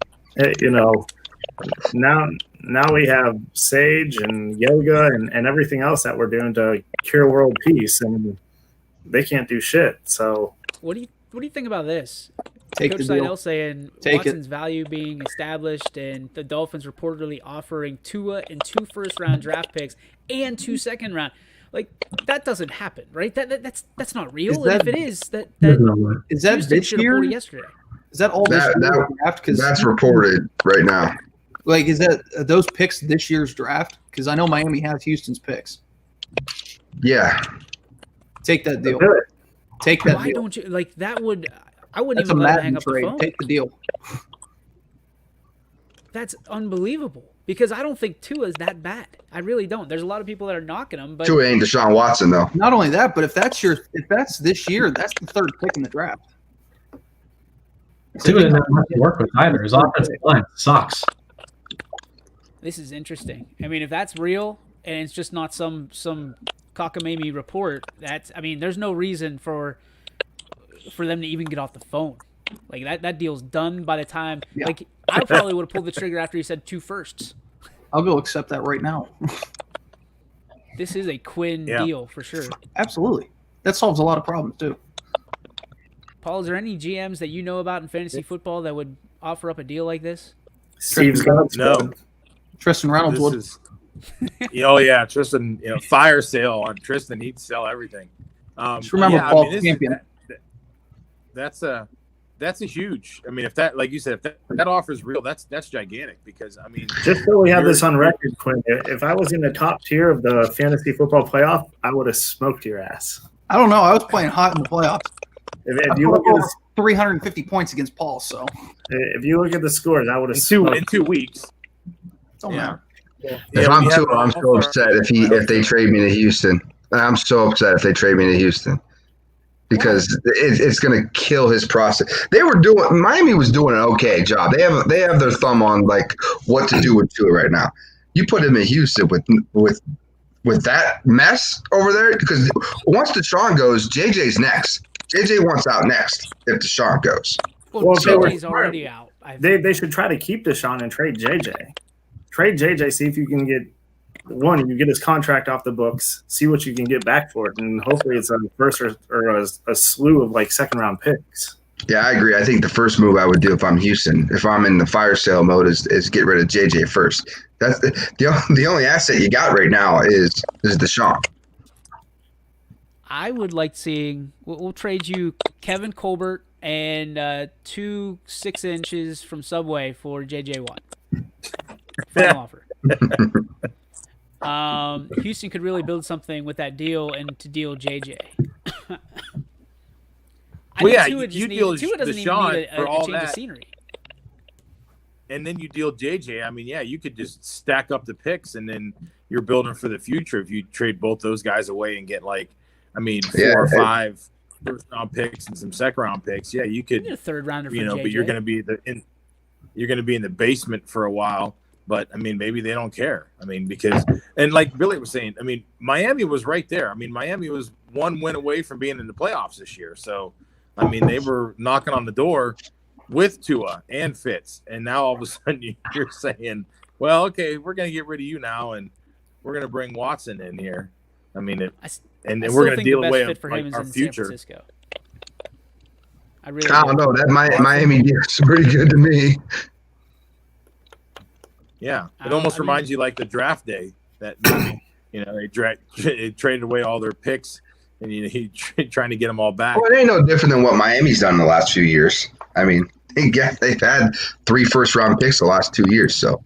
Now we have sage and yoga and everything else that we're doing to cure world peace, and they can't do shit. So what do you think about this? Take Coach the deal. Seidel saying Watson's value being established, and the Dolphins reportedly offering Tua and 2 first-round draft picks and 2 second-round. Like, that doesn't happen, right? That's not real. And if it is, that is that Houston this should have year? reported yesterday. Is that all this year's draft? That's reported right now. Like, is that those picks this year's draft? Because I know Miami has Houston's picks. Yeah. Take that deal. Take that Why deal. don't you like that? I wouldn't That's a even let him Madden hang up the trade. phone. Take the deal. That's unbelievable because I don't think Tua is that bad. I really don't. There's a lot of people that are knocking him, but Tua ain't Deshaun Watson though. Not only that, but if that's this year, that's the 3rd pick in the draft. Tua doesn't have much to work with either. His offensive line sucks. this is interesting. I mean, if that's real and it's just not some cockamamie report, there's no reason for them to even get off the phone. Like that deal's done by the time. Yeah. Like I probably would have pulled the trigger after he said 2 firsts. I'll go accept that right now. This is a Quinn deal for sure. Absolutely, that solves a lot of problems too. Paul, is there any GMs that you know about in fantasy football that would offer up a deal like this? Steve's got no. Tristan Reynolds would. Oh yeah, Tristan. Fire sale on Tristan. He'd sell everything. Just remember Paul Champion. That's a huge. I mean, if that, like you said, if that offer is real, that's gigantic. Because I mean, just so we have this on record, Quinn. If I was in the top tier of the fantasy football playoff, I would have smoked your ass. I don't know. I was playing hot in the playoffs. If you look at 350 points against Paul, so if you look at the scores, I would have in 2 weeks. Don't matter. If I'm Tua, I'm so upset if they trade me to Houston. I'm so upset if they trade me to Houston. because it's going to kill his process. Miami was doing an okay job. They have their thumb on like what to do with Tua right now. You put him in Houston with that mess over there, because once Deshaun goes, JJ's next. JJ wants out next if Deshaun goes. Well, JJ's already out. They should try to keep Deshaun and trade JJ. Trade JJ, see if you can get you get his contract off the books, see what you can get back for it, and hopefully it's a first or a slew of like second round picks. Yeah, I agree. I think the first move I would do if I'm Houston, if I'm in the fire sale mode, is get rid of JJ first. That's the only asset you got right now is Deshaun. I would like seeing. We'll trade you Kevin Colbert and 2 6 inches from Subway for JJ Watt. Final offer. Houston could really build something with that deal and to deal JJ. You deal Tua doesn't Deshaun even need for all change that. of scenery. And then you deal JJ. I mean, yeah, you could just stack up the picks, and then you're building for the future. If you trade both those guys away and get 4 or 5 first-round picks and some second-round picks, yeah, you could. You need a third rounder for JJ. But you're going to be in the basement for a while. But I mean, maybe they don't care. I mean, and like Billy was saying, I mean, Miami was right there. I mean, Miami was 1 win away from being in the playoffs this year. So, I mean, they were knocking on the door with Tua and Fitz, and now all of a sudden you're saying, well, okay, we're going to get rid of you now, and we're going to bring Watson in here. I mean, we're going to deal away on our future. I don't know. That Miami is pretty good to me. Yeah, it almost reminds you like the draft day that they traded away all their picks, and he trying to get them all back. Well, it ain't no different than what Miami's done in the last few years. I mean, they've had 3 first-round picks the last 2 years. So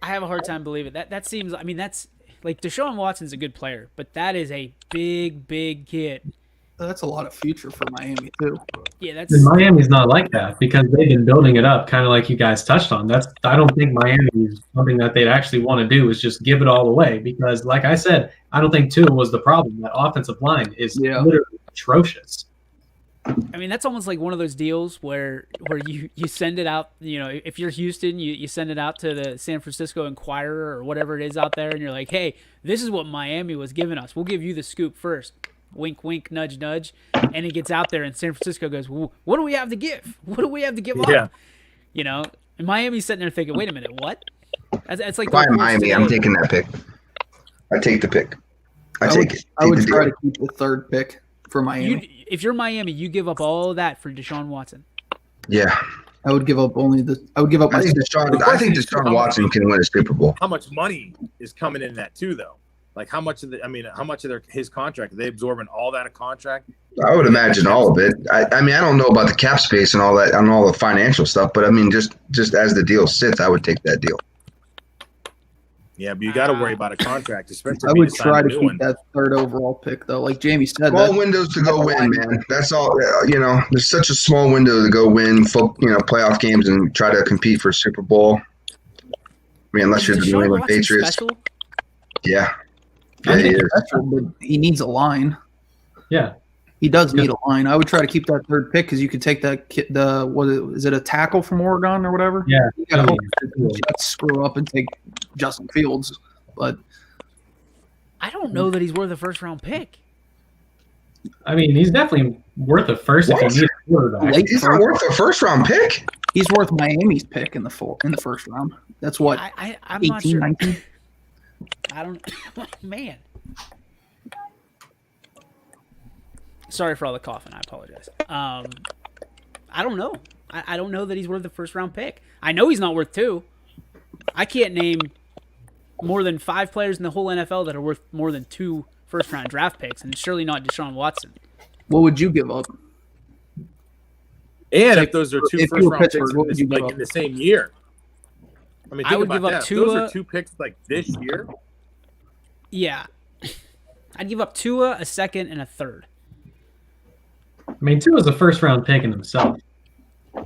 I have a hard time believing that seems. I mean, that's like Deshaun Watson's a good player, but that is a big kid. That's a lot of future for Miami too. Yeah, And Miami's not like that because they've been building it up, kind of like you guys touched on. I don't think Miami is something that they'd actually want to do is just give it all away because, like I said, I don't think Tua was the problem. That offensive line is literally atrocious. I mean, that's almost like one of those deals where you send it out. You know, if you're Houston, you send it out to the San Francisco Inquirer or whatever it is out there, and you're like, hey, this is what Miami was giving us. We'll give you the scoop first. Wink, wink, nudge, nudge. And he gets out there, and San Francisco goes, well, what do we have to give? What do we have to give up? You know, and Miami's sitting there thinking, wait a minute, what? It's like Miami, I'm taking that pick. I take the pick. I would try to keep the third pick for Miami. If you're Miami, you give up all that for Deshaun Watson. Yeah. I would give up I think Deshaun Watson can win a Super Bowl. How much money is coming in that too, though? Like how much of his contract? Are they absorbing all that contract? I would imagine all of it. I mean, I don't know about the cap space and all that, and all the financial stuff, but I mean, just as the deal sits, I would take that deal. Yeah, but you got to worry about a contract, especially. I would try to keep that third overall pick, though. Like Jamie said, small windows to go win, man. That's all. You know, there's such a small window to go win, playoff games and try to compete for Super Bowl. I mean, unless you're the New England Patriots. Special? Yeah. He is. But he needs a line. Yeah. He does need a line. I would try to keep that third pick because you could take is it a tackle from Oregon or whatever? Yeah. You got to hope the Jets screw up and take Justin Fields. But I don't know that he's worth a first-round pick. I mean, he's definitely worth a first. If you need a quarterback. He's not worth a first-round pick. He's worth Miami's pick in the first round. That's what. I'm 18, not sure. 19? I don't. Man. Sorry for all the coughing. I apologize. I don't know. I don't know that he's worth the first-round pick. I know he's not worth 2. I can't name more than 5 players in the whole NFL that are worth more than 2 first-round draft picks, and surely not Deshaun Watson. What would you give up? And if those are 2 first-round picks in the same year. I mean, I would give up 2. Those are 2 picks like this year. Yeah, I'd give up Tua, a second, and a third. I mean, Tua is a first-round pick in himself.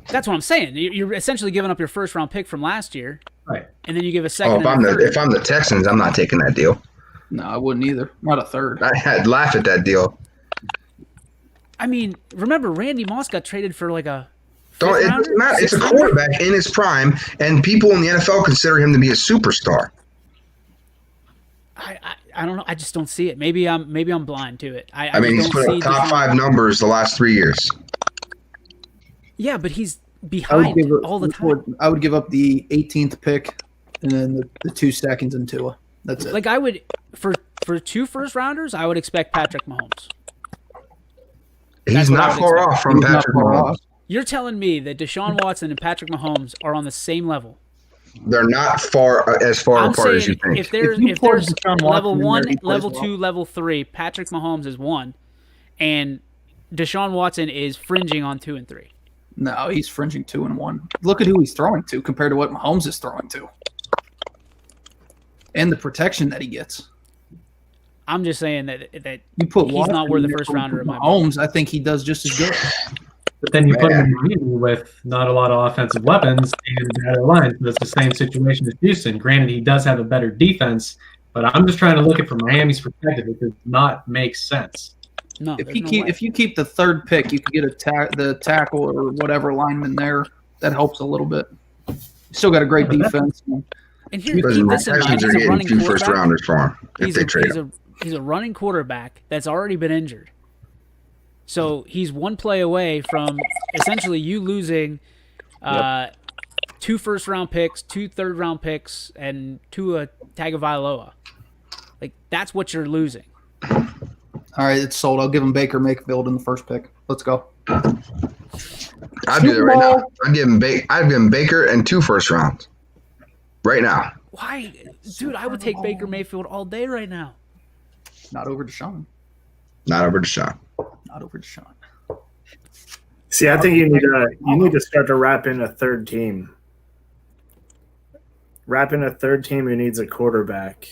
That's what I'm saying. You're essentially giving up your first-round pick from last year, right? And then you give a second. If I'm the Texans, I'm not taking that deal. No, I wouldn't either. Not a third. I'd laugh at that deal. I mean, remember Randy Moss got traded for like a Don't, fifth it rounder? doesn't matter. It's a Sixth rounder? quarterback in his prime, and people in the NFL consider him to be a superstar. I don't know. I just don't see it. Maybe I'm blind to it. I mean, he's just put don't up see top Deshaun. 5 numbers the last 3 years. Yeah, but he's I would behind give all the time. I would give up the 18th pick and then the 2 seconds in Tua. That's it. Like I would for 2 first rounders, I would expect Patrick Mahomes. He's what I not would far expect. off from He's not Patrick far Mahomes. off. You're telling me that Deshaun Watson and Patrick Mahomes are on the same level? They're not as far I'm apart as you saying think. if there's If you plug there's Deshaun level Watson in 1, there, he plays level well. 2, level 3, Patrick Mahomes is 1, and Deshaun Watson is fringing on 2 and 3. No, he's fringing 2 and 1. Look at who he's throwing to compared to what Mahomes is throwing to, and the protection that he gets. I'm just saying that You put he's Watson not worth in the there first with rounder in my book. Mahomes. I think he does just as good. But then you put him in Miami with not a lot of offensive weapons and better line. So it's the same situation as Houston. Granted, he does have a better defense, but I'm just trying to look at it from Miami's perspective. It does not make sense. No, If there's you no keep way. if you keep the 3rd pick, you could get the tackle or whatever lineman there. That helps a little bit. You still got a great defense. And here, Listen, keep the this in mind. Texans are He's a getting running 2 first quarterback. rounders for him if they trade him. He's a running quarterback that's already been injured. So he's one play away from essentially you losing 2 first-round picks, 2 third-round picks, and Tua Tagovailoa. Like, that's what you're losing. All right, it's sold. I'll give him Baker Mayfield in the 1st pick. Let's go. I'd do that right now. I'd give him Baker and 2 first rounds right now. Why? Dude, I would take Baker Mayfield all day right now. Not over Deshaun. Not over Deshaun. Not over Deshaun. See, I think you need to start to wrap in a 3rd team. Wrap in a 3rd team who needs a quarterback.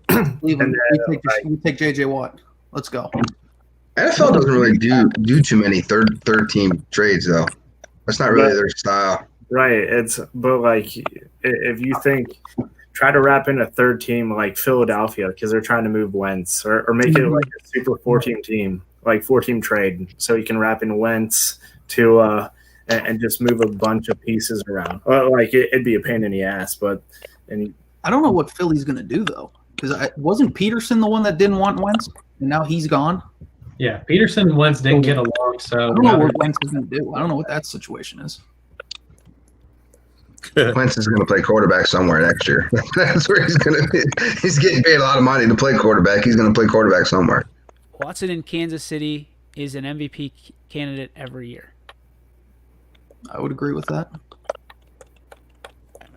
Cleveland, And we take J.J. Watt. Let's go. NFL doesn't really do too many third team trades though. That's not really their style. Right. But like if you think try to wrap in a 3rd team like Philadelphia because they're trying to move Wentz or make it like a super 4-team team, like 4-team trade, so you can wrap in Wentz to and just move a bunch of pieces around. Like it'd be a pain in the ass, but I don't know what Philly's going to do though, because wasn't Peterson the one that didn't want Wentz, and now he's gone. Yeah, Peterson and Wentz didn't get along, so I don't know what Wentz is going to do. I don't know what that situation is. Wentz is going to play quarterback somewhere next year. That's where he's going to be. He's getting paid a lot of money to play quarterback. He's going to play quarterback somewhere. Watson in Kansas City is an MVP candidate every year. I would agree with that.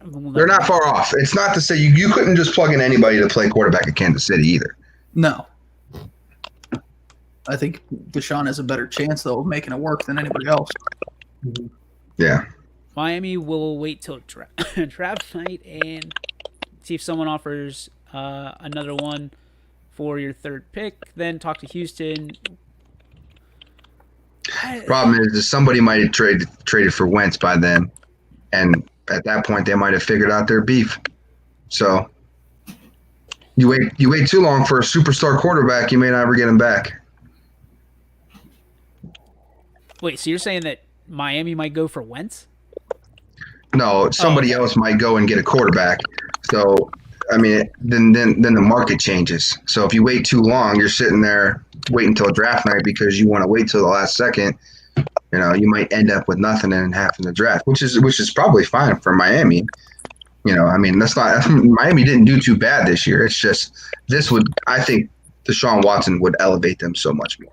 They're not far off. It's not to say you couldn't just plug in anybody to play quarterback at Kansas City either. No. I think Deshaun has a better chance, though, of making it work than anybody else. Yeah. Miami will wait till draft night and see if someone offers another one for your 3rd pick. Then talk to Houston. Problem is somebody might have traded for Wentz by then, and at that point they might have figured out their beef. So you wait too long for a superstar quarterback, you may never get him back. Wait, so you're saying that Miami might go for Wentz? No, somebody else might go and get a quarterback. So, I mean, then the market changes. So if you wait too long, you're sitting there waiting until draft night because you want to wait till the last second. You know, you might end up with nothing and having to draft, which is probably fine for Miami. You know, I mean, Miami didn't do too bad this year. It's just I think Deshaun Watson would elevate them so much more.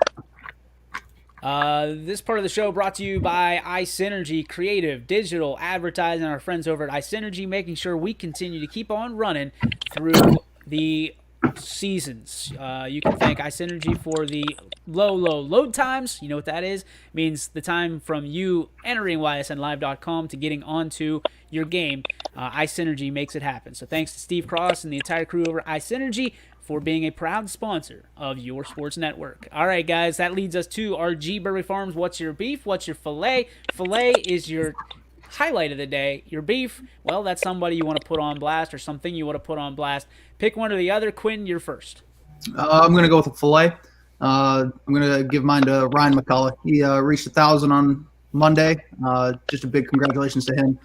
This part of the show brought to you by iSynergy Creative, Digital, Advertising, our friends over at iSynergy, making sure we continue to keep on running through the seasons. You can thank iSynergy for the low load times. You know what that is? It means the time from you entering ysnlive.com to getting onto your game. iSynergy makes it happen. So thanks to Steve Cross and the entire crew over at iSynergy for being a proud sponsor of your sports network. All right, guys, that leads us to our G. Burry Farms. What's your beef? What's your filet? Filet is your highlight of the day. Your beef, well, that's somebody you want to put on blast or something you want to put on blast. Pick one or the other. Quinn, you're first. I'm going to go with a filet. I'm going to give mine to Ryan McCullough. He reached 1,000 on Monday. Just a big congratulations to him.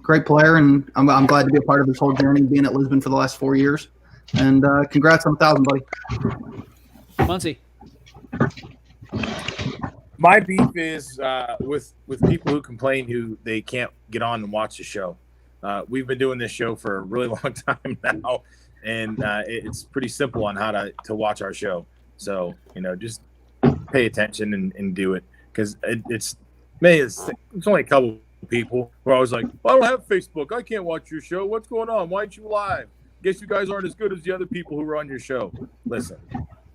Great player, and I'm glad to be a part of his whole journey, being at Lisbon for the last 4 years. And congrats on 1,000, buddy. Muncie. My beef is with people who complain who they can't get on and watch the show. We've been doing this show for a really long time now, and it's pretty simple on how to watch our show. So, just pay attention and do it, because it's only a couple people where I was like, I don't have Facebook. I can't watch your show. What's going on? Why aren't you live? Guess you guys aren't as good as the other people who are on your show. Listen,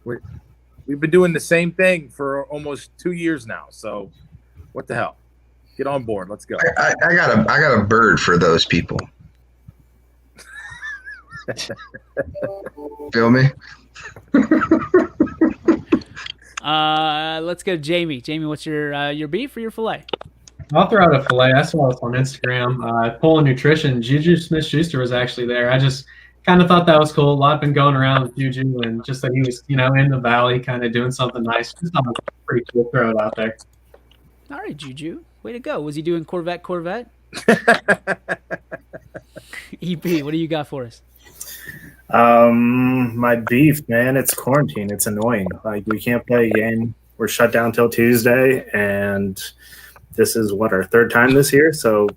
we've been doing the same thing for almost 2 years now. So what the hell? Get on board. Let's go. I got a bird for those people. Feel me? Let's go, Jamie. Jamie, what's your beef or your fillet? I'll throw out a fillet. I saw this on Instagram. Pulling Nutrition. Juju Smith-Schuster was actually there. I just kind of thought that was cool. A lot been going around with Juju, and just that he was, in the valley, kind of doing something nice. Just thought it was pretty cool. Throw it out there. All right, Juju. Way to go. Was he doing Corvette? EP, what do you got for us? My beef, man, it's quarantine. It's annoying. Like, we can't play a game. We're shut down till Tuesday, and this is our third time this year. So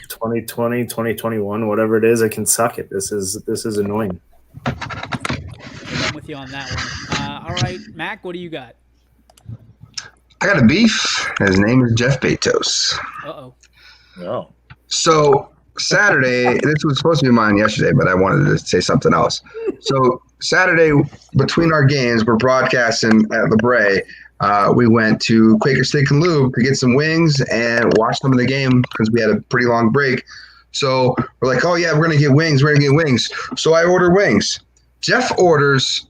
2020, 2021, whatever it is, I can suck it. This is annoying. I'm with you on that one. All right, Mac, what do you got? I got a beef. His name is Jeff Bezos. Uh-oh. Oh. So Saturday, this was supposed to be mine yesterday, but I wanted to say something else. So Saturday, between our games, we're broadcasting at La Brea. We went to Quaker Steak and Lube to get some wings and watch some of the game because we had a pretty long break. So we're like, oh, yeah, we're going to get wings. We're going to get wings. So I order wings. Jeff orders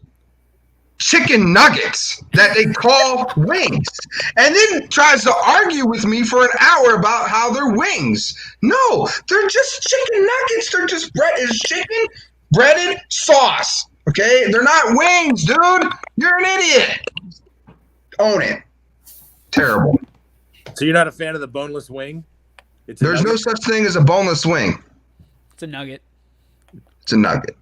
chicken nuggets that they call wings, and then tries to argue with me for an hour about how they're wings. No, they're just chicken nuggets. They're just chicken breaded sauce. Okay, they're not wings, dude. You're an idiot. Own it. Terrible. So you're not a fan of the boneless wing? There's no such thing as a boneless wing. It's a nugget. It's a nugget.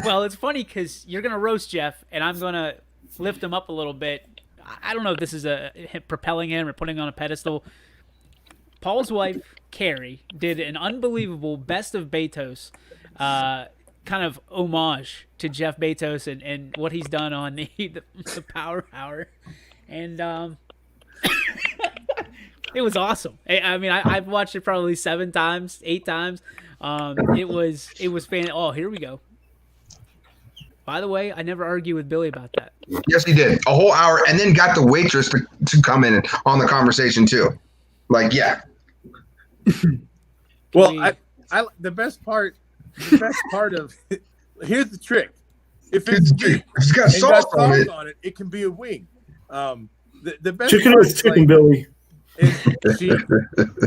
Well, it's funny because you're going to roast Jeff, and I'm going to lift him up a little bit. I don't know if this is propelling him or putting him on a pedestal. Paul's wife, Carrie, did an unbelievable Best of Bezos kind of homage to Jeff Bezos and what he's done on the Power Hour. And it was awesome. I mean, I've watched it probably 7 times, 8 times. It was fan. Oh, here we go. By the way, I never argue with Billy about that. Yes, he did. A whole hour, and then got the waitress to come in on the conversation too. Like, yeah. Well, the best part of here's the trick. If it's got sauce on it, it can be a wing. The best chicken is chicken, Billy.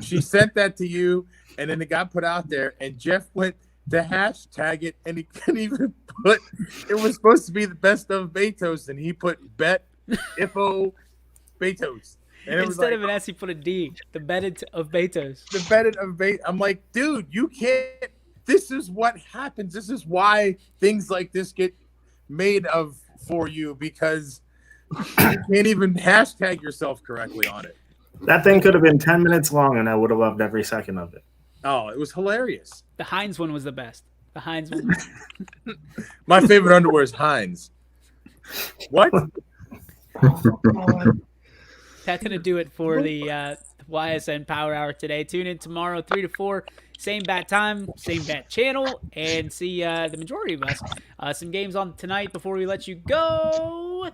She sent that to you, and then it got put out there, and Jeff went to hashtag it, and he couldn't even put. It was supposed to be the Best of Bezos, and he put bet ifo Bezos. And instead of an S, he put a D. The betted of Bezos. The betted of Bezos. I'm like, dude, you can't. This is what happens. This is why things like this get made of for you, because you can't even hashtag yourself correctly on it. That thing could have been 10 minutes long, and I would have loved every second of it. Oh, it was hilarious. The Heinz one was the best. The Heinz one. My favorite underwear is Heinz. What? That's going to do it for the YSN Power Hour today. Tune in tomorrow, 3 to 4. Same bat time, same bat channel, and see the majority of us. Some games on tonight before we let you go.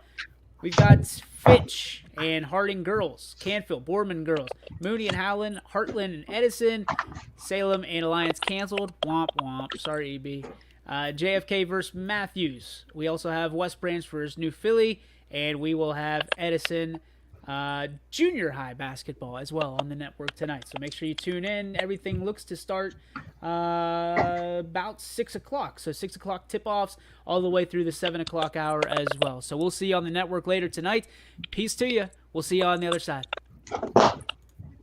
We've got Fitch and Harding girls, Canfield, Boardman girls, Mooney and Howland, Heartland and Edison, Salem and Alliance canceled. Womp womp. Sorry, EB. JFK versus Matthews. We also have West Branch versus New Philly, and we will have Edison junior high basketball as well on the network tonight. So make sure you tune in. Everything looks to start about 6 o'clock. So 6 o'clock tip-offs all the way through the 7 o'clock hour as well. So we'll see you on the network later tonight. Peace to you. We'll see you on the other side.